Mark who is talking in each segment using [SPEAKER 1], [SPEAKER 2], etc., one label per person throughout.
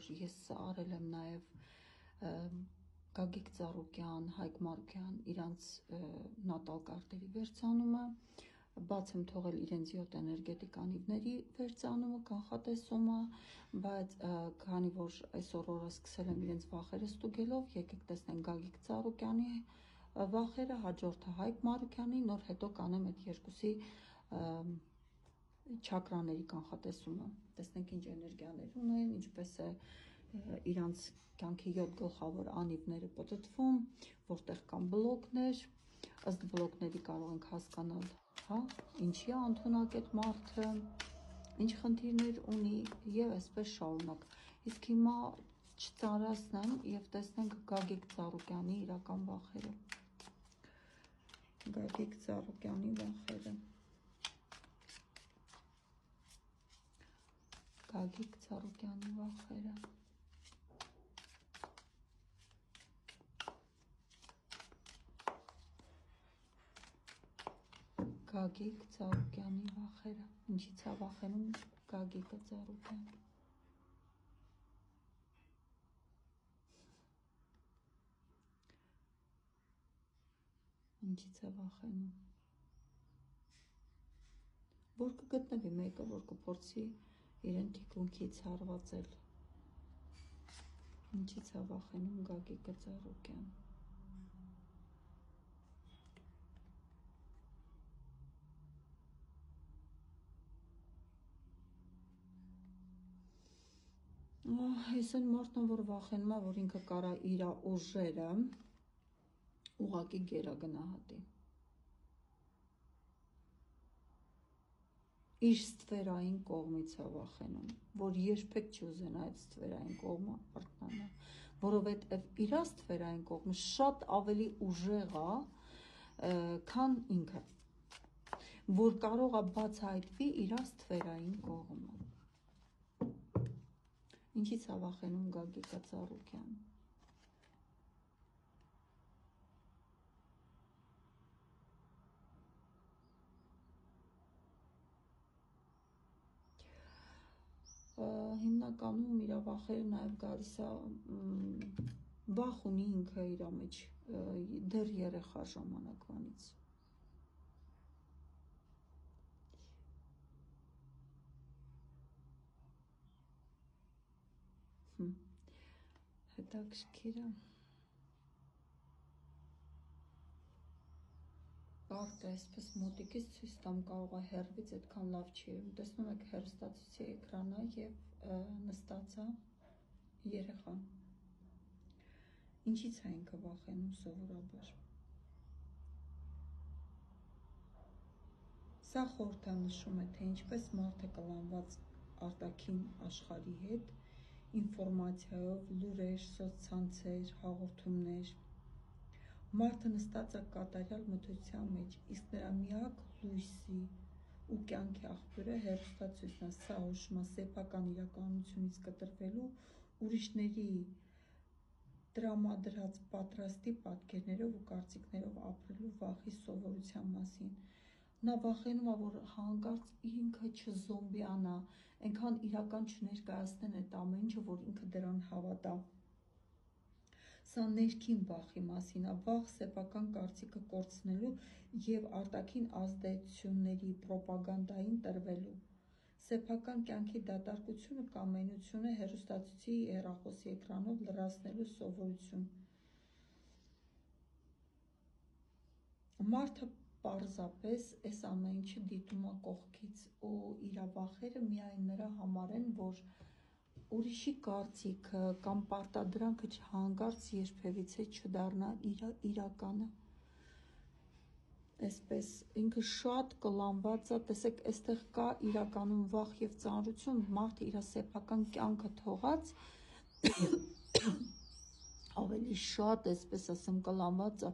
[SPEAKER 1] որ ես արել եմ նաև Գագիկ Ծառուկյան, Հայկ Մարուկյան իրանց նատալ կարտերի վերցանումը, բաց եմ թողել իրենց 7 էներգետիկ անիվների վերցանումը, կանխատեսումը, բայց քանի որ այսօր օրը սկսել եմ իրենց վախերը ստուգելով, եկեք տեսնենք Գագիկ Ծառուկյանի վախերը, հաջորդը Հայկ Մարուկյանի, նոր հետո կանեմ այդ երկուսի չակրաների կանխատեսումը, տեսնենք ինչ էներգիաներ ունեն, ինչպես է իրանց կյանքի 7 գլխավոր անիվները պտտվում, որտեղ կան բլոկներ, ըստ բլոկների կարող ենք հասկանալ, հա, ինչի է ընդունակ այդ մարդը, ինչ խնդիրներ ունի եւ այսպես շարունակ։ Իսկ հիմա չծարասնեմ եւ տեսնենք Գագիկ Ծառուկյանի իրական վախերը։ Գագիկ Ծառուկյանի վախերը։ Գագիկ Ծառուկյանի վախերը։ Գագիկ Ծառուկյանի վախերը։ Ինչից է վախենում Գագիկը Ծառուկյան։ Ինչից է վախենում։ Որ կգտնվի մեկը, որ կփորձի իրեն թիկունքից հարվածել։ Ինչից է վախենում Գագիկը Ծառուկյան։ Այս այն մարդն, որ վախենում է, որ ինքը կարա իր ուժերը ուղղակի գերագնահատի։ Իր ստվերային կողմից է վախենում, որ երբեք չուզենա այդ ստվերային կողմը արթնանա, որովհետև իր ստվերային կողմը շատ ավելի ուժեղ է, քան ինքը, որ կարող է բացահայտվի իր ստվերային կողմը։ Ինչից է վախենում Գագիկը Ծառուկյան։ Հիմնականում իր վախերը նաև գալիս է վախ ունի ինքը իր մեջ դեռ երեխա ժամանակվանից։ Հետաքրքիր է։ Կարդ այսպես մոտիկից ցույց տամ, կարող է հեռվից այդքան լավ չի։ Տեսնում եք հեռուստացույցի էկրանը եւ նստած է երեխան։ Ինչից է ինքը վախենում սովորաբար։ Սա խորհրդանշում է, թե ինչպես մարդ է կլանված արտաքին աշխարհի հետ, ինֆորմացիայով, լուրեր, սոցցանցեր, հաղորդումներ։ Մարդը նստած է կատարյալ մթության մեջ, իսկ նրա միակ լույսի ու կյանքի աղբյուրը հեռուստացույցն է, սա հուշում է սեփական իրականությունից կտրվելու, ուրիշների տրամադրած պատրաստի պատկերներով ու կարծիքներով ապրելու վախի սովորության մասին։ Նա վախենում է, որ հանկարծ ինքը չզոմբիանա, այնքան իրական չներկայացնեն այդ ամեն ինչը, որ ինքը դրան հավատա։ Սա ներքին վախի մասին է, վախ սեփական կարծիքը կորցնելու եւ արտաքին ազդեցությունների պրոպագանդային տրվելու։ Սեփական կյանքի դատարկությունը կամ մենությունը հեռուստացույցի հեռախոսի էկրանով լրացնելու սովորություն։ Մարդը պարզապես այս ամեն ինչը դիտում է կողքից ու իր վախերը միայն նրա համար են, որ ուրիշի կարծիքը կամ պարտադրանքը հանկարծ երբևիցե չդառնա իրականը։ Այսպես ինքը շատ կլանված է, տեսեք, այստեղ կա իրականում վախ եւ ծանրություն, մարդը իր սեփական կյանքը թողած ավելի շատ, այսպես ասեմ, կլանված է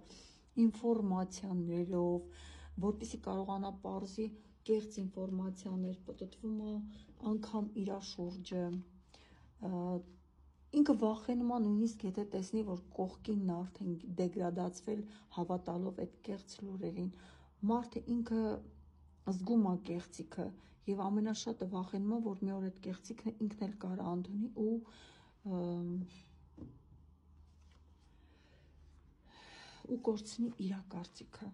[SPEAKER 1] ինֆորմացիաներով, որպեսզի կարողանա պարզի կեղծ ինֆորմացիաներ պտտվում է անգամ իր շուրջը։ Ինքը վախենում է նույնիսկ եթե տեսնի, որ կողքինն արդեն դեգրադացվել հավատալով այդ կեղծ լուրերին։ Մարդը ինքը զգում է կեղծիքը եւ ամենաշատը վախենում է, որ մի օր այդ կեղծիքը ինքն էլ կարա ընդունի ու ու կորցնի իր կարծիքը։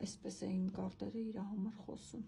[SPEAKER 1] Այսպես էին կարտերը իր համար խոսում։